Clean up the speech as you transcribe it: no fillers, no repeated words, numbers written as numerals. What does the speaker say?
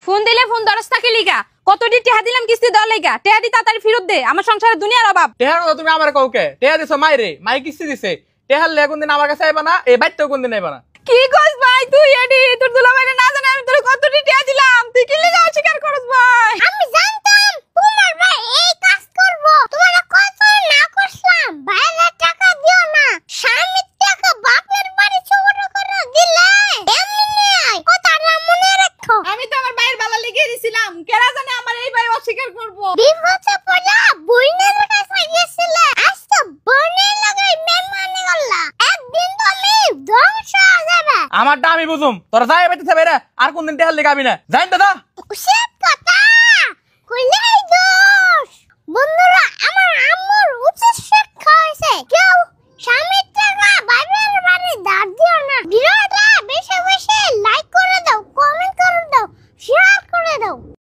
Phone দিলে phone দরজ থাকে লিগা কতটি টেহা দিলাম কিস্তি দেওয়ার লাগা টেহা দি তাড়াতাড়ি ফেরত দে আমার সংসারে দুনিয়ার অভাব টেহার কথা তুমি আমার কাউকে টেহা দিছো মাইরে মাই কিস্তি দিছে টেহার লে কোনদিন আমার কাছে আইবা না এই বাইতেও কোনদিন আইবা না কি কস ভাই তুই এডি তোর দুলাভাইরে না জানে আমি তোর কতটি টেহা দিলাম তুই কি লিগা অস্বীকার করস ভাই আমি জানতাম তোমার ভাই এই কাজ করব তোমার কত না করলাম ভাইয়ের টাকা দিও না স্বামীর টাকা বাপের বাড়ি ছোট করে দিলে এমনি কথাটা মনে রাখো আমি তো আমার ভাইয়ের বালা লিখিয়ে দিছিলাম কেরা জানে আমার এই ভাই অস্বীকার করব বিপদে পড়া বইনের কাছে গেছিলে আজ তো বইনের লাগাই মেহমানি করলা একদিন তো আমি ধ্বংস হয়ে যাবে আমারটা আমি বুঝুম তোরা যাই বাইতেছে বাইরে আর কোনদিন টেহার লেগে আবি না জান দাদা সে কথা কইলাই দোষ বন্ধুরা আমার আম্মুর উচিত শিক্ষা হয়েছে কেউ স্বামীর টাকা বাইরের বাড়ি ধার দিও না ভিডিওটা বেশি বেশি লাইক করে দাও কমেন্ট করে দাও শেয়ার করে দাও।